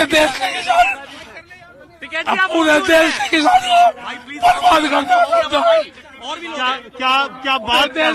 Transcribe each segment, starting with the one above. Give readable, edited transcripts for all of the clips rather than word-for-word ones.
पूरे देश के किसान, पूरे देश के किसानों को बर्बाद कर दो। क्या बात है,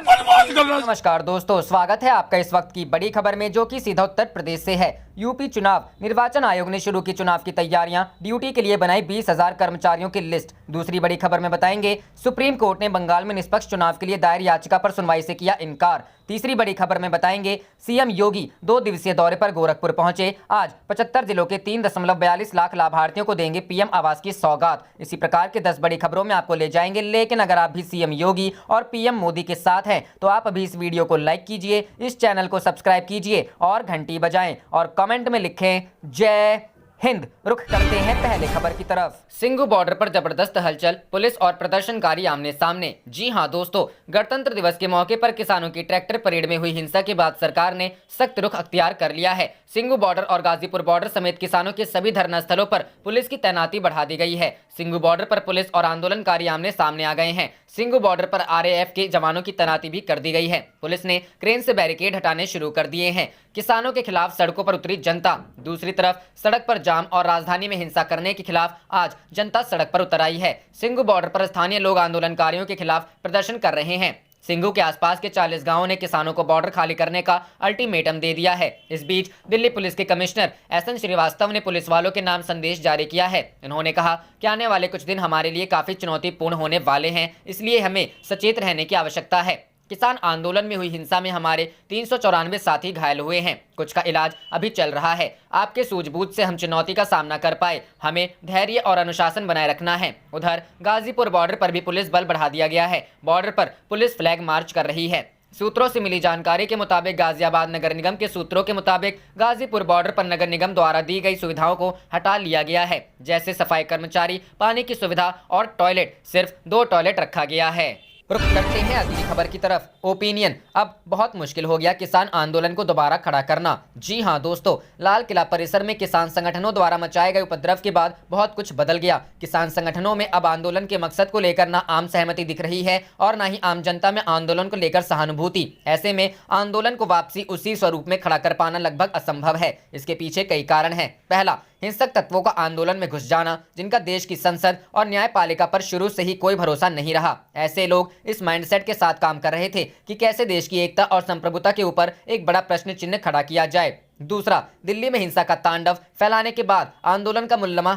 बर्बाद कर दो। नमस्कार दोस्तों, स्वागत है आपका इस वक्त की बड़ी खबर में, जो कि सीधा उत्तर प्रदेश से है। यूपी चुनाव निर्वाचन आयोग ने शुरू की चुनाव की तैयारियां, ड्यूटी के लिए बनाई 20,000 कर्मचारियों की लिस्ट। दूसरी बड़ी खबर में बताएंगे, सुप्रीम कोर्ट ने बंगाल में निष्पक्ष चुनाव के लिए दायर याचिका पर सुनवाई से किया इनकार। तीसरी बड़ी खबर में बताएंगे, सीएम योगी 2 दिवसीय दौरे पर गोरखपुर पहुंचे। आज 75 जिलों के 3.42 लाख लाभार्थियों को देंगे पीएम आवास की सौगात। इसी प्रकार के 10 बड़ी खबरों में आपको ले जाएंगे। लेकिन अगर आप भी सीएम योगी और पीएम मोदी के साथ हैं तो आप अभी इस वीडियो को लाइक कीजिए, इस चैनल को सब्सक्राइब कीजिए और घंटी बजाएं और कमेंट में लिखें जय हिंद। रुख करते हैं पहले खबर की तरफ। सिंघू बॉर्डर पर जबरदस्त हलचल, पुलिस और प्रदर्शनकारी आमने सामने। जी हां दोस्तों, गणतंत्र दिवस के मौके पर किसानों की ट्रैक्टर परेड में हुई हिंसा के बाद सरकार ने सख्त रुख अख्तियार कर लिया है। सिंघू बॉर्डर और गाजीपुर बॉर्डर समेत किसानों के सभी धरना स्थलों पर पुलिस की तैनाती बढ़ा दी गई है। सिंघू बॉर्डर पर पुलिस और आंदोलनकारी आमने सामने आ गए हैं। सिंघू बॉर्डर पर आरएएफ के जवानों की तैनाती भी कर दी गई है। पुलिस ने क्रेन से बैरिकेड हटाने शुरू कर दिए हैं। किसानों के खिलाफ सड़कों पर उतरी जनता। दूसरी तरफ सड़क पर जाम और राजधानी में हिंसा करने के खिलाफ आज जनता सड़क पर उतर आई है। सिंघू बॉर्डर पर स्थानीय लोग आंदोलनकारियों के खिलाफ प्रदर्शन कर रहे हैं। सिंघू के आसपास के 40 गांवों ने किसानों को बॉर्डर खाली करने का अल्टीमेटम दे दिया है। इस बीच दिल्ली पुलिस के कमिश्नर एसएन श्रीवास्तव ने पुलिस वालों के नाम संदेश जारी किया है। उन्होंने कहा कि आने वाले कुछ दिन हमारे लिए काफी चुनौतीपूर्ण होने वाले हैं, इसलिए हमें सचेत रहने की आवश्यकता है। किसान आंदोलन में हुई हिंसा में हमारे 394 साथी घायल हुए हैं। कुछ का इलाज अभी चल रहा है। आपके सूझबूझ से हम चुनौती का सामना कर पाए। हमें धैर्य और अनुशासन बनाए रखना है। उधर गाजीपुर बॉर्डर पर भी पुलिस बल बढ़ा दिया गया है। बॉर्डर पर पुलिस फ्लैग मार्च कर रही है। सूत्रों से मिली जानकारी के मुताबिक गाजियाबाद नगर निगम के सूत्रों के मुताबिक गाजीपुर बॉर्डर पर नगर निगम द्वारा दी गई सुविधाओं को हटा लिया गया है, जैसे सफाई कर्मचारी, पानी की सुविधा और टॉयलेट। सिर्फ 2 टॉयलेट रखा गया है। रुख करते हैं अगली खबर की तरफ। ओपिनियन, अब बहुत मुश्किल हो गया किसान आंदोलन को दोबारा खड़ा करना। जी हां दोस्तों, लाल किला परिसर में किसान संगठनों द्वारा मचाए गए उपद्रव के बाद बहुत कुछ बदल गया। किसान संगठनों में अब आंदोलन के मकसद को लेकर ना आम सहमति दिख रही है और ना ही आम जनता में आंदोलन को लेकर सहानुभूति। ऐसे में आंदोलन को वापसी उसी स्वरूप में खड़ा कर पाना लगभग असंभव है। इसके पीछे कई कारण है। पहला, हिंसक तत्वों का आंदोलन में घुस जाना, जिनका देश की संसद और न्यायपालिका पर शुरू से ही कोई भरोसा नहीं रहा। ऐसे लोग इस माइंडसेट के साथ काम कर रहे थे कि कैसे देश की एकता और संप्रभुता के ऊपर एक बड़ा प्रश्न चिन्ह खड़ा किया जाए। दूसरा, दिल्ली में हिंसा का तांडव फैलाने के बाद आंदोलन का मुलम्मा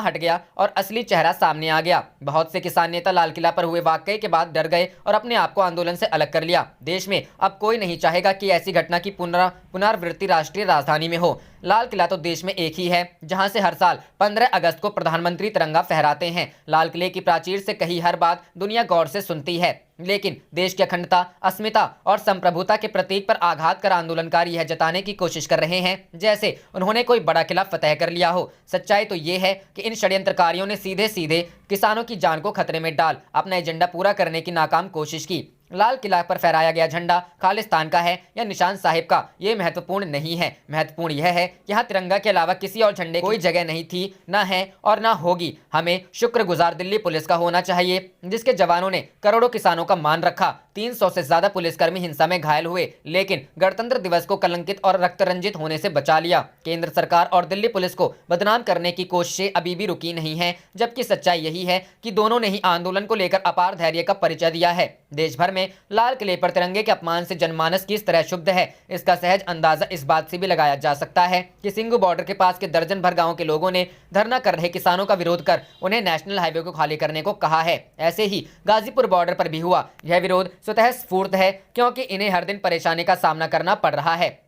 हट गया और असली चेहरा सामने आ गया। बहुत से किसान नेता लाल किला पर हुए वाकये के बाद डर गए और अपने आप को आंदोलन से अलग कर लिया। देश में अब कोई नहीं चाहेगा कि ऐसी घटना की पुनरावृत्ति राष्ट्रीय राजधानी में हो। लाल किला तो देश में एक ही है, जहां से हर साल 15 अगस्त को प्रधानमंत्री तिरंगा फहराते हैं। लाल किले की प्राचीर से कही हर बात दुनिया गौर से सुनती है, लेकिन देश की अखंडता, अस्मिता और संप्रभुता के प्रतीक पर आघात कर आंदोलनकारी यह जताने की कोशिश कर रहे हैं जैसे उन्होंने कोई बड़ा किला फतह कर लिया हो। सच्चाई तो ये है कि इन षड्यंत्रकारियों ने सीधे सीधे किसानों की जान को खतरे में डाल अपना एजेंडा पूरा करने की नाकाम कोशिश की। लाल किला पर फहराया गया झंडा खालिस्तान का है या निशान साहिब का, ये महत्वपूर्ण नहीं है। महत्वपूर्ण यह है कि यहाँ तिरंगा के अलावा किसी और झंडे कोई जगह नहीं थी, ना है और ना होगी। हमें शुक्रगुजार दिल्ली पुलिस का होना चाहिए, जिसके जवानों ने करोड़ों किसानों का मान रखा। 300 से ज्यादा पुलिसकर्मी हिंसा में घायल हुए, लेकिन गणतंत्र दिवस को कलंकित और रक्त रंजित होने से बचा लिया। केंद्र सरकार और दिल्ली पुलिस को बदनाम करने की कोशिशें अभी भी रुकी नहीं है, जबकि सच्चाई यही है कि दोनों ने ही आंदोलन को लेकर अपार धैर्य का परिचय दिया है। देश भर में लाल किले पर तिरंगे के अपमान से जनमानस किस तरह क्षुब्ध है, इसका सहज अंदाजा इस बात से भी लगाया जा सकता है कि सिंघू बॉर्डर के पास के दर्जन भर गांवों के लोगों ने धरना कर रहे किसानों का विरोध कर उन्हें नेशनल हाईवे को खाली करने को कहा है। ऐसे ही गाजीपुर बॉर्डर पर भी हुआ। यह विरोध स्वतः स्फूर्त है, क्योंकि इन्हें हर दिन परेशानी का सामना करना पड़ रहा है।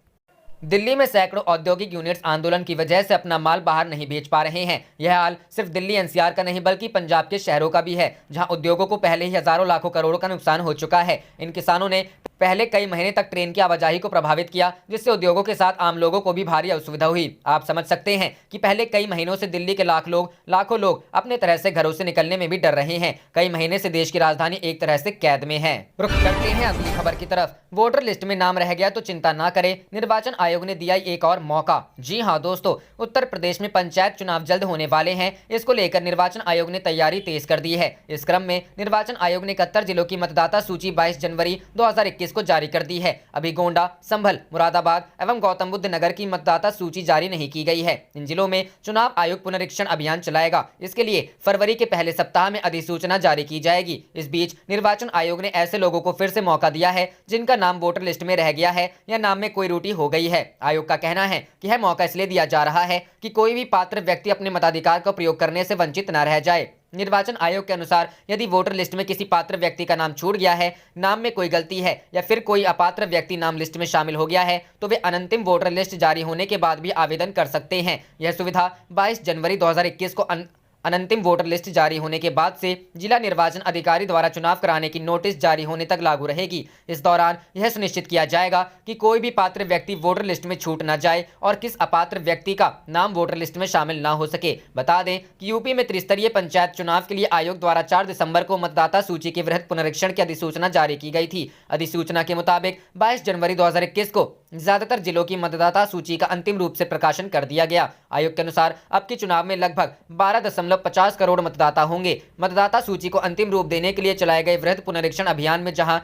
दिल्ली में सैकड़ों औद्योगिक यूनिट्स आंदोलन की वजह से अपना माल बाहर नहीं बेच पा रहे हैं। यह हाल सिर्फ दिल्ली एनसीआर का नहीं बल्कि पंजाब के शहरों का भी है, जहां उद्योगों को पहले ही हजारों लाखों करोड़ों का नुकसान हो चुका है। इन किसानों ने पहले कई महीने तक ट्रेन की आवाजाही को प्रभावित किया, जिससे उद्योगों के साथ आम लोगों को भी भारी असुविधा हुई। आप समझ सकते हैं कि पहले कई महीनों से दिल्ली के लाखों लोग अपने तरह से घरों से निकलने में भी डर रहे हैं। कई महीने से देश की राजधानी एक तरह से कैद में है। रुख करते हैं अगली खबर की तरफ। वोटर लिस्ट में नाम रह गया तो चिंता ना करें, निर्वाचन आयोग ने दिया एक और मौका। जी हां दोस्तों, उत्तर प्रदेश में पंचायत चुनाव जल्द होने वाले हैं। इसको लेकर निर्वाचन आयोग ने तैयारी तेज कर दी है। इस क्रम में निर्वाचन आयोग ने 71 जिलों की मतदाता सूची 22 जनवरी 2021 को जारी कर दी है। अभी गोंडा, संभल, मुरादाबाद एवं गौतम बुद्ध नगर की मतदाता सूची जारी नहीं की गई है। इन जिलों में चुनाव आयोग पुनरीक्षण अभियान चलाएगा। इसके लिए फरवरी के पहले सप्ताह में अधिसूचना जारी की जाएगी। इस बीच निर्वाचन आयोग ने ऐसे लोगों को फिर से मौका दिया है जिनका नाम वोटर लिस्ट में रह गया है या नाम में कोई त्रुटि हो गई है। आयोग का कहना है कि यह मौका इसलिए दिया जा रहा है कि कोई भी पात्र व्यक्ति अपने मताधिकार का प्रयोग करने से वंचित न रह जाए। निर्वाचन आयोग के अनुसार यदि वोटर लिस्ट में किसी पात्र व्यक्ति का नाम छूट गया है, नाम में कोई गलती है या फिर कोई अपात्र व्यक्ति नाम लिस्ट में शामिल हो गया है तो वे अनंतिम वोटर लिस्ट जारी होने के बाद भी आवेदन कर सकते हैं। यह सुविधा 22 जनवरी 2021 को अनंतिम वोटर लिस्ट जारी होने के बाद से जिला निर्वाचन अधिकारी द्वारा चुनाव कराने की नोटिस जारी होने तक लागू रहेगी। इस दौरान यह सुनिश्चित किया जाएगा कि कोई भी पात्र व्यक्ति वोटर लिस्ट में छूट न जाए और किस अपात्र व्यक्ति का नाम वोटर लिस्ट में शामिल न हो सके। बता दें कि यूपी में त्रिस्तरीय पंचायत चुनाव के लिए आयोग द्वारा 4 दिसंबर को मतदाता सूची के वृहद पुनरीक्षण की अधिसूचना जारी की गई थी। अधिसूचना के मुताबिक 22 जनवरी 2021 को ज्यादातर जिलों की मतदाता सूची का अंतिम रूप से प्रकाशन कर दिया गया। आयोग के अनुसार अब के चुनाव में लगभग 12.50 करोड़ मतदाता होंगे। मतदाता सूची को अंतिम रूप देने के लिए चलाए गए वृहद पुनरीक्षण अभियान में जहां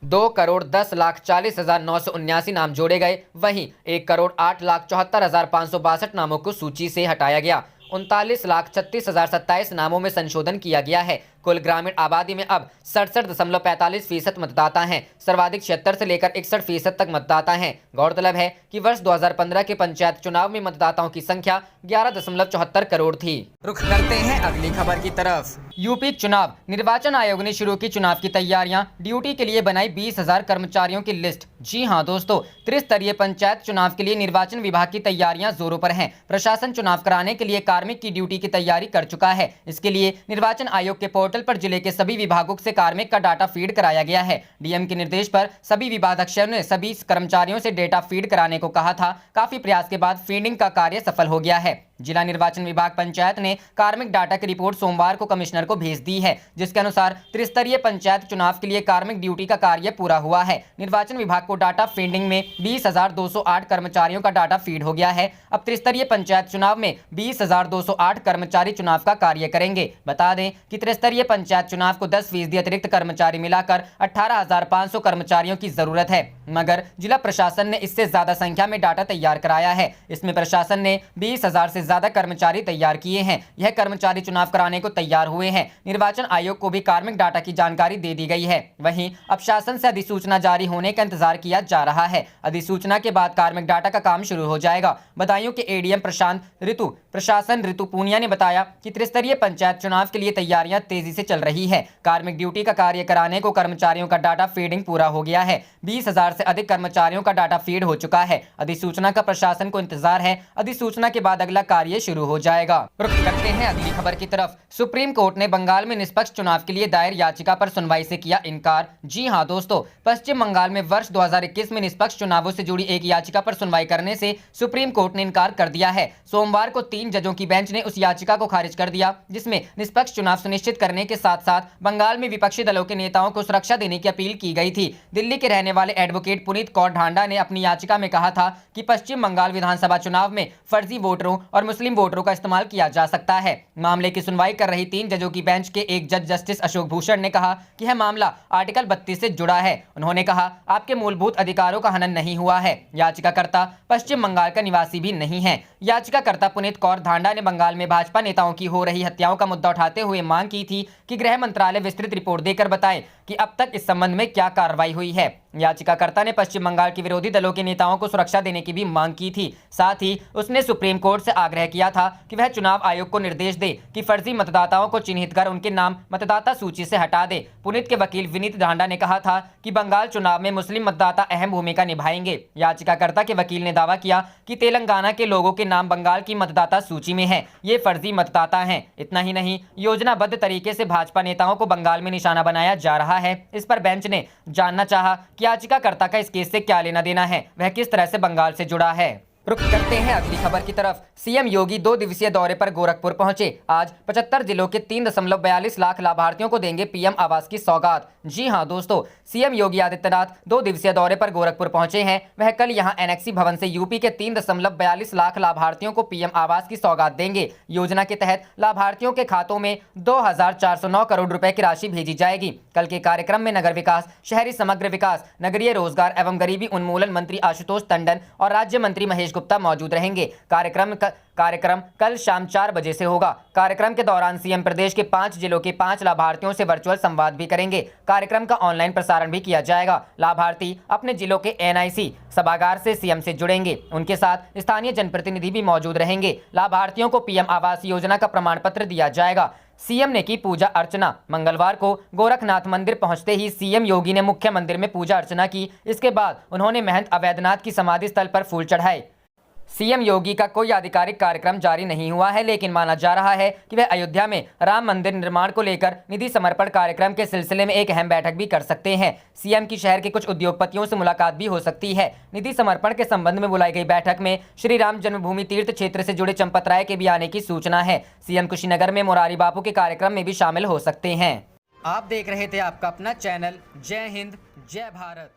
2,10,40,979 नाम जोड़े गए, वहीं 1,08,74,562 नामों को सूची से हटाया गया। 39,36,027 नामों में संशोधन किया गया है। कुल ग्रामीण आबादी में अब 67.45% मतदाता हैं। सर्वाधिक 76 से लेकर 61% तक मतदाता हैं। गौरतलब है कि वर्ष 2015 के पंचायत चुनाव में मतदाताओं की संख्या 11.74 करोड़ थी। रुख करते हैं अगली खबर की तरफ। यूपी चुनाव निर्वाचन आयोग ने शुरू की चुनाव की तैयारियां, ड्यूटी के लिए बनाई 20,000 कर्मचारियों की लिस्ट। जी हां दोस्तों, त्रिस्तरीय पंचायत चुनाव के लिए निर्वाचन विभाग की तैयारियां जोरों पर हैं। प्रशासन चुनाव कराने के लिए कार्मिक की ड्यूटी की तैयारी कर चुका है। इसके लिए निर्वाचन आयोग के पोर्टल पर जिले के सभी विभागों से कार्मिक का डाटा फीड कराया गया है। डीएम के निर्देश पर सभी विभागाध्यक्षों ने सभी कर्मचारियों से डेटा फीड कराने को कहा था। काफी प्रयास के बाद फीडिंग का कार्य सफल हो गया है। जिला निर्वाचन विभाग पंचायत ने कार्मिक डाटा की रिपोर्ट सोमवार को कमिश्नर को भेज दी है, जिसके अनुसार त्रिस्तरीय पंचायत चुनाव के लिए कार्मिक ड्यूटी का कार्य पूरा हुआ है। निर्वाचन विभाग को डाटा फीडिंग में 20,208 कर्मचारियों का डाटा फीड हो गया है। अब त्रिस्तरीय पंचायत चुनाव में 20,208 कर्मचारी चुनाव का कार्य करेंगे। बता दें कि त्रिस्तरीय पंचायत चुनाव को 10% अतिरिक्त कर्मचारी मिलाकर 18,500 कर्मचारियों की जरूरत है, मगर जिला प्रशासन ने इससे ज्यादा संख्या में डाटा तैयार कराया है। इसमें प्रशासन ने 20,000 से ज्यादा कर्मचारी तैयार किए हैं। यह कर्मचारी चुनाव कराने को तैयार हुए हैं। निर्वाचन आयोग को भी कार्मिक डाटा की जानकारी दे दी गई है। वहीं अब शासन से अधिसूचना जारी होने का इंतजार किया जा रहा है। अधिसूचना के बाद कार्मिक डाटा का काम शुरू हो जाएगा। बदायूं के एडीएम प्रशासन ऋतु पूनिया ने बताया कि त्रिस्तरीय पंचायत चुनाव के लिए तैयारियां तेजी से चल रही है। कार्मिक ड्यूटी का कार्य कराने को कर्मचारियों का डाटा फीडिंग पूरा हो गया है। 20,000 से अधिक कर्मचारियों का डाटा फीड हो चुका है। अधिसूचना का प्रशासन को इंतजार है। अधिसूचना के बाद अगला कार्य शुरू हो जाएगा। रुख करते हैं अगली खबर की तरफ। सुप्रीम कोर्ट ने बंगाल में निष्पक्ष चुनाव के लिए दायर याचिका पर सुनवाई से किया इनकार। जी हां दोस्तों, पश्चिम बंगाल में वर्ष 2021 में निष्पक्ष चुनावों से जुड़ी एक याचिका पर सुनवाई करने से सुप्रीम कोर्ट ने इनकार कर दिया है। सोमवार को 3 जजों की बेंच ने उस याचिका को खारिज कर दिया, जिसमें निष्पक्ष चुनाव सुनिश्चित करने के साथ साथ बंगाल में विपक्षी दलों के नेताओं को सुरक्षा देने की अपील की गई थी। दिल्ली के रहने वाले एडवोकेट पुनीत कौर ढांडा ने अपनी याचिका में कहा था कि पश्चिम बंगाल विधानसभा चुनाव में फर्जी वोटरों और मुस्लिम वोटरों का इस्तेमाल किया जा सकता है। मामले की सुनवाई कर रही 3 जजों की बेंच के एक जज जस्टिस अशोक भूषण ने कहा कि यह मामला आर्टिकल 32 से जुड़ा है। उन्होंने कहा, आपके मूलभूत अधिकारों का हनन नहीं हुआ है। याचिकाकर्ता पश्चिम बंगाल का निवासी भी नहीं है। याचिकाकर्ता पुनीत कौर ढांडा ने बंगाल में भाजपा नेताओं की हो रही हत्याओं का मुद्दा उठाते हुए मांग की थी कि गृह मंत्रालय विस्तृत रिपोर्ट देकर बताए कि अब तक इस संबंध में क्या कार्रवाई हुई है। याचिकाकर्ता ने पश्चिम बंगाल के विरोधी दलों के नेताओं को सुरक्षा देने की भी मांग की थी। साथ ही उसने सुप्रीम कोर्ट से आग्रह किया था कि वह चुनाव आयोग को निर्देश दे कि फर्जी मतदाताओं को चिन्हित कर उनके नाम मतदाता सूची से हटा दे। पुनीत के वकील विनीत ढांडा ने कहा था कि बंगाल चुनाव में मुस्लिम मतदाता अहम भूमिका निभाएंगे। याचिकाकर्ता के वकील ने दावा किया कि तेलंगाना के लोगों के नाम बंगाल की मतदाता सूची में है, ये फर्जी मतदाता हैं। इतना ही नहीं, योजनाबद्ध तरीके से भाजपा नेताओं को बंगाल में निशाना बनाया जा रहा है। इस पर बेंच ने जानना चाहा कि याचिकाकर्ता का इस केस से क्या लेना देना है, वह किस तरह से बंगाल से जुड़ा है। रुक करते हैं अगली खबर की तरफ। सीएम योगी 2 दिवसीय दौरे पर गोरखपुर पहुंचे। आज 75 जिलों के 3.42 लाख लाभार्थियों को देंगे पीएम आवास की सौगात। जी हां दोस्तों, सीएम योगी आदित्यनाथ 2 दिवसीय दौरे पर गोरखपुर पहुंचे हैं। वह कल यहां एनेक्सी भवन से यूपी के 3.42 लाख लाभार्थियों को पीएम आवास की सौगात देंगे। योजना के तहत लाभार्थियों के खातों में 2409 करोड़ रुपए की राशि भेजी जाएगी। कल के कार्यक्रम में नगर विकास, शहरी समग्र विकास, नगरीय रोजगार एवं गरीबी उन्मूलन मंत्री आशुतोष टंडन और राज्य मंत्री महेश गुप्ता मौजूद रहेंगे। कार्यक्रम कल शाम 4 बजे से होगा। कार्यक्रम के दौरान सीएम प्रदेश के 5 जिलों के 5 लाभार्थियों से वर्चुअल संवाद भी करेंगे। कार्यक्रम का ऑनलाइन प्रसारण भी किया जाएगा। लाभार्थी अपने जिलों के एनआईसी सभागार से सीएम से जुड़ेंगे। उनके साथ स्थानीय जनप्रतिनिधि भी मौजूद रहेंगे। लाभार्थियों को पीएम आवास योजना का प्रमाण पत्र दिया जाएगा। सीएम ने की पूजा अर्चना। मंगलवार को गोरखनाथ मंदिर पहुंचते ही सीएम योगी ने मुख्य मंदिर में पूजा अर्चना की। इसके बाद उन्होंने महंत अवैधनाथ की समाधि स्थल पर फूल चढ़ाए। सीएम योगी का कोई आधिकारिक कार्यक्रम जारी नहीं हुआ है, लेकिन माना जा रहा है कि वह अयोध्या में राम मंदिर निर्माण को लेकर निधि समर्पण कार्यक्रम के सिलसिले में एक अहम बैठक भी कर सकते हैं। सीएम की शहर के कुछ उद्योगपतियों से मुलाकात भी हो सकती है। निधि समर्पण के संबंध में बुलाई गई बैठक में श्री राम जन्मभूमि तीर्थ क्षेत्र से जुड़े चंपत राय के भी आने की सूचना है। सीएम कुशीनगर में मोरारी बापू के कार्यक्रम में भी शामिल हो सकते हैं। आप देख रहे थे आपका अपना चैनल जय हिंद जय भारत।